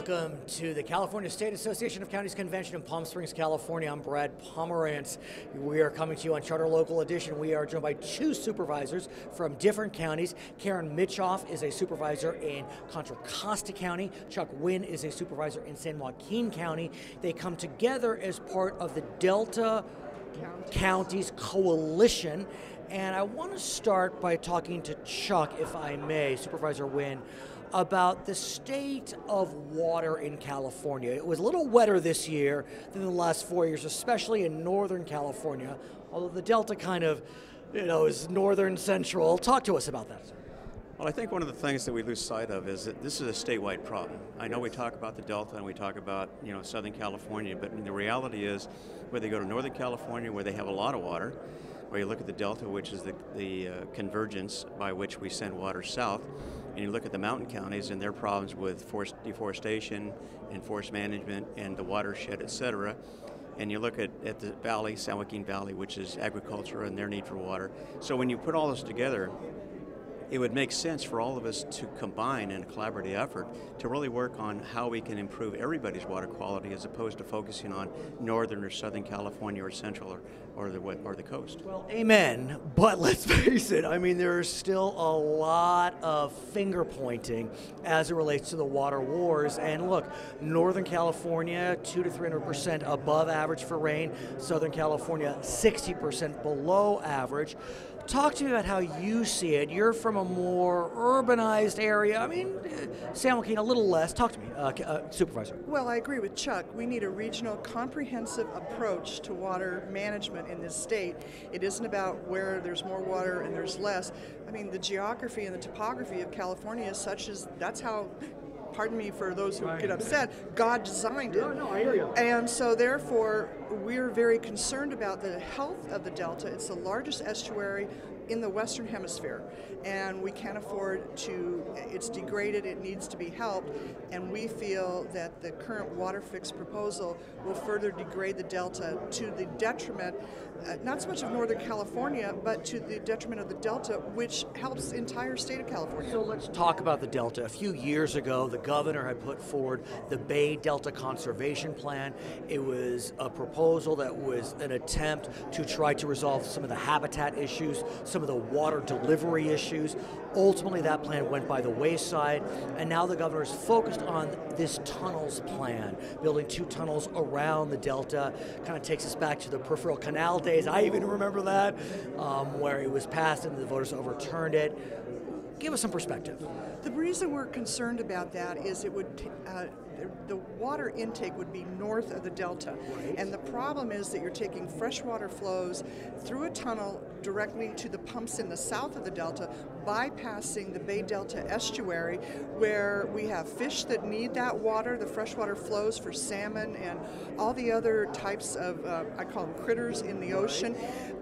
Welcome to the California State Association of Counties Convention in Palm Springs, California. I'm Brad Pomerance. We are coming to you on Charter Local Edition. We are joined by two supervisors from different counties. Karen Mitchoff is a supervisor in Contra Costa County. Chuck Winn is a supervisor in San Joaquin County. They come together as part of the Delta Counties Coalition. And I want to start by talking to Chuck, if I may, Supervisor Winn, about the state of water in California. It was a little wetter this year than the last 4 years, especially in Northern California, although the Delta kind of, is northern central. Talk to us about that, sir. Well, I think one of the things that we lose sight of is that this is a statewide problem. I know we talk about the Delta and we talk about, Southern California, but the reality is whether you go to Northern California where they have a lot of water, or you look at the Delta, which is the convergence by which we send water south, and you look at the mountain counties and their problems with forest deforestation and forest management and the watershed, et cetera, and you look at the valley, San Joaquin Valley, which is agriculture and their need for water. So when you put all this together, it would make sense for all of us to combine in a collaborative effort to really work on how we can improve everybody's water quality as opposed to focusing on Northern or Southern California or Central or the coast. Well, amen, but let's face it, there's still a lot of finger pointing as it relates to the water wars. And look, Northern California, 200 to 300% above average for rain. Southern California, 60% below average. Talk to me about how you see it. You're from a more urbanized area. San Joaquin a little less. Talk to me, Supervisor. Well, I agree with Chuck. We need a regional, comprehensive approach to water management in this state. It isn't about where there's more water and there's less. The geography and the topography of California is such as that's how, pardon me for those who get upset, God designed it. No, I hear you. And so therefore, we're very concerned about the health of the Delta. It's the largest estuary in the Western Hemisphere, and we can't afford to, it's degraded, it needs to be helped, and we feel that the current water fix proposal will further degrade the Delta to the detriment, not so much of Northern California, but to the detriment of the Delta, which helps the entire state of California. So let's talk about the Delta. A few years ago, the governor had put forward the Bay Delta Conservation Plan. It was a proposal that was an attempt to try to resolve some of the habitat issues, some of the water delivery issues. Ultimately, that plan went by the wayside, and now the governor is focused on this tunnels plan, building 2 tunnels around the Delta. Kind of takes us back to the peripheral canal days. I even remember that, where it was passed and the voters overturned it. Give us some perspective. The reason we're concerned about that is it would the water intake would be north of the Delta. Right. And the problem is that you're taking freshwater flows through a tunnel directly to the pumps in the south of the Delta, bypassing the Bay Delta estuary, where we have fish that need that water, the freshwater flows for salmon and all the other types of, I call them critters in the ocean.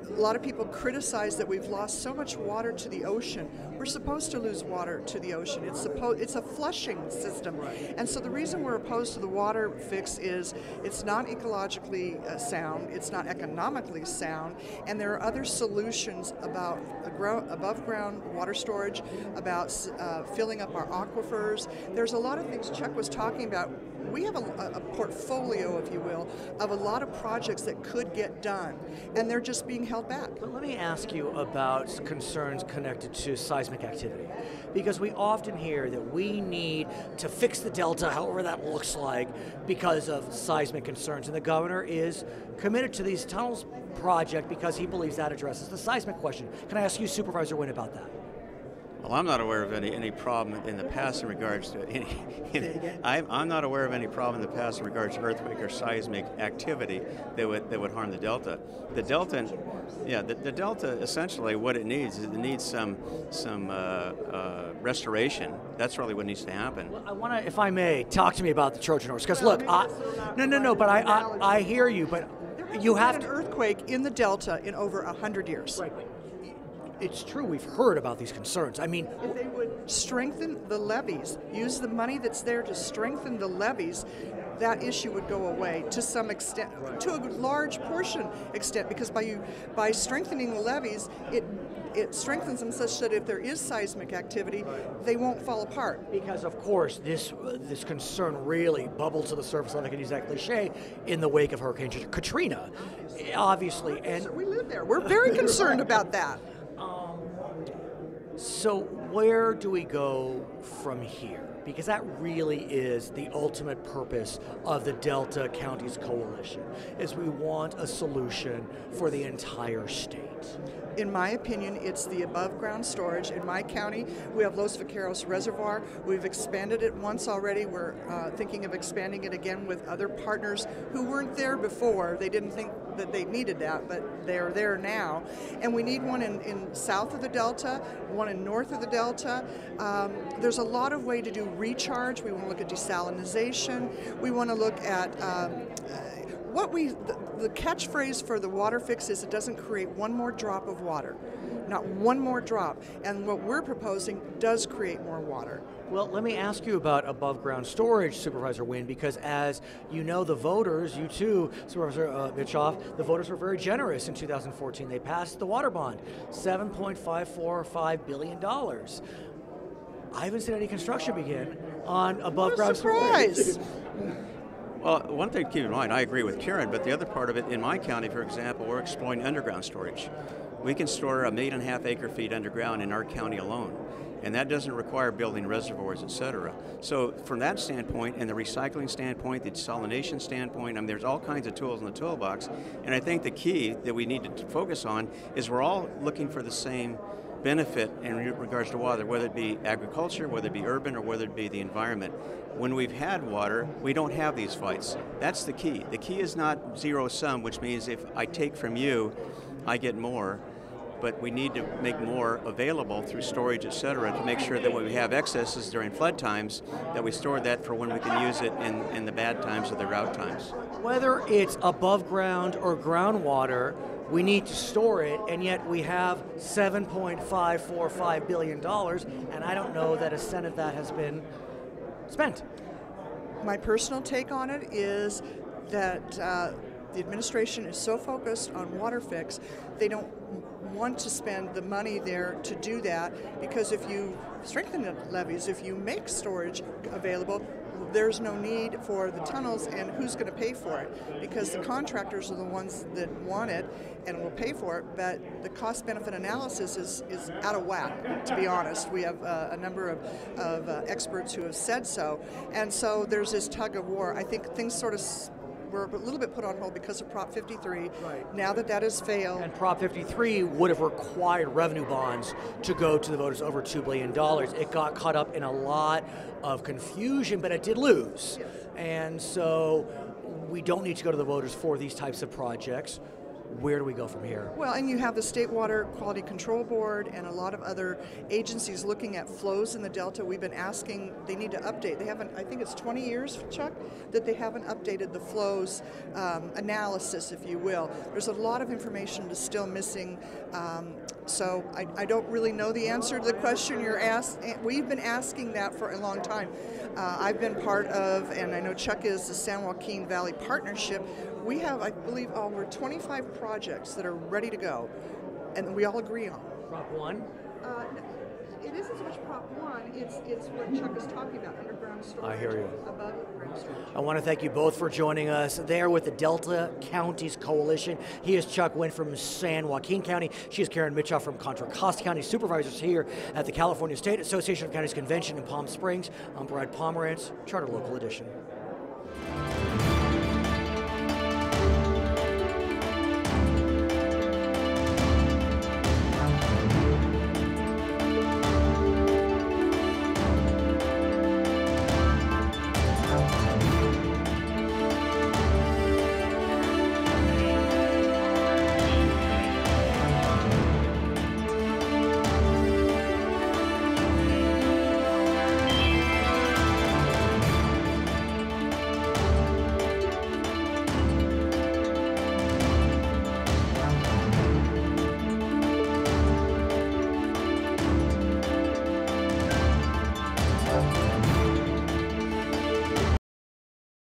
A lot of people criticize that we've lost so much water to the ocean. We're supposed to lose water to the ocean. It's a flushing system. Right. And so the reason we're opposed to the water fix is it's not ecologically sound, it's not economically sound, and there are other solutions about above ground water storage, about filling up our aquifers. There's a lot of things Chuck was talking about. We have a portfolio, if you will, of a lot of projects that could get done, and they're just being held back. But let me ask you about concerns connected to seismic activity, because we often hear that we need to fix the Delta, however that looks like, because of seismic concerns, and the governor is committed to these tunnels project because he believes that addresses the seismic question. Can I ask you, Supervisor Winn, about that? Well, I'm not aware of any problem in the past in regards to I'm not aware of any problem in the past in regards to earthquake or seismic activity that would harm the Delta. The Delta, the Delta essentially what it needs is it needs some restoration. That's really what needs to happen. Well, I want to, if I may, talk to me about the Trojan horse, because look, but I hear you, but you have an earthquake in the Delta in over 100 years. Right. It's true, we've heard about these concerns. If they would strengthen the levees, use the money that's there to strengthen the levees, that issue would go away to some extent, to a large portion extent, because by strengthening the levees, it it strengthens them such that if there is seismic activity, they won't fall apart. Because of course this concern really bubbled to the surface, like I can use that cliche, in the wake of Hurricane Katrina, obviously. And So we live there. We're very concerned about that. So where do we go from here? Because that really is the ultimate purpose of the Delta Counties Coalition, is we want a solution for the entire state. In my opinion, it's the above ground storage. In my county, we have Los Vaqueros Reservoir. We've expanded it once already. We're thinking of expanding it again with other partners who weren't there before. They didn't think that they needed that, but they're there now. And we need one in south of the Delta, one in north of the Delta. There's a lot of way to do recharge. We want to look at desalinization. We want to look at the catchphrase for the water fix is it doesn't create one more drop of water, not one more drop. And what we're proposing does create more water. Well, let me ask you about above ground storage, Supervisor Winn, because as you know, the voters, you too, Supervisor Mitchoff, the voters were very generous in 2014. They passed the water bond, $7.545 billion. I haven't seen any construction begin on above ground storage. Surprise! Well, one thing to keep in mind, I agree with Karen, but the other part of it, in my county, for example, we're exploring underground storage. We can store 1.5 million acre-feet underground in our county alone, and that doesn't require building reservoirs, et cetera. So from that standpoint, and the recycling standpoint, the desalination standpoint, I mean, there's all kinds of tools in the toolbox, and I think the key that we need to focus on is we're all looking for the same benefit in regards to water, whether it be agriculture, whether it be urban, or whether it be the environment. When we've had water, we don't have these fights. That's the key. The key is not zero sum, which means if I take from you, I get more, but we need to make more available through storage, et cetera, to make sure that when we have excesses during flood times, that we store that for when we can use it in the bad times or the drought times. Whether it's above ground or groundwater, we need to store it, and yet we have $7.545 billion, and I don't know that a cent of that has been spent. My personal take on it is that the administration is so focused on water fix, they don't want to spend the money there to do that, because if you strengthen the levees, if you make storage available, there's no need for the tunnels, and who's going to pay for it? Because the contractors are the ones that want it and will pay for it, but the cost-benefit analysis is out of whack, to be honest. We have a number of experts who have said so, and so there's this tug of war. I think things sort of were a little bit put on hold because of Prop 53. Right. Now that has failed. And Prop 53 would have required revenue bonds to go to the voters over $2 billion. It got caught up in a lot of confusion, but it did lose. Yes. And so we don't need to go to the voters for these types of projects. Where do we go from here? Well, and you have the State Water Quality Control Board and a lot of other agencies looking at flows in the Delta. We've been asking, they need to update. They haven't, I think it's 20 years, Chuck, that they haven't updated the flows analysis, if you will. There's a lot of information that's still missing. So I don't really know the answer to the question you're asking. We've been asking that for a long time. I've been part of, and I know Chuck is, the San Joaquin Valley Partnership. We have, I believe, over 25 projects that are ready to go, and we all agree on. Prop 1? It isn't so much Prop 1, it's what Chuck is talking about, underground storage. I hear you. Above ground storage. I want to thank you both for joining us there with the Delta Counties Coalition. He is Chuck Winn from San Joaquin County. She is Karen Mitchoff from Contra Costa County, supervisors here at the California State Association of Counties Convention in Palm Springs. I'm Brad Pomerance, Charter Local Edition.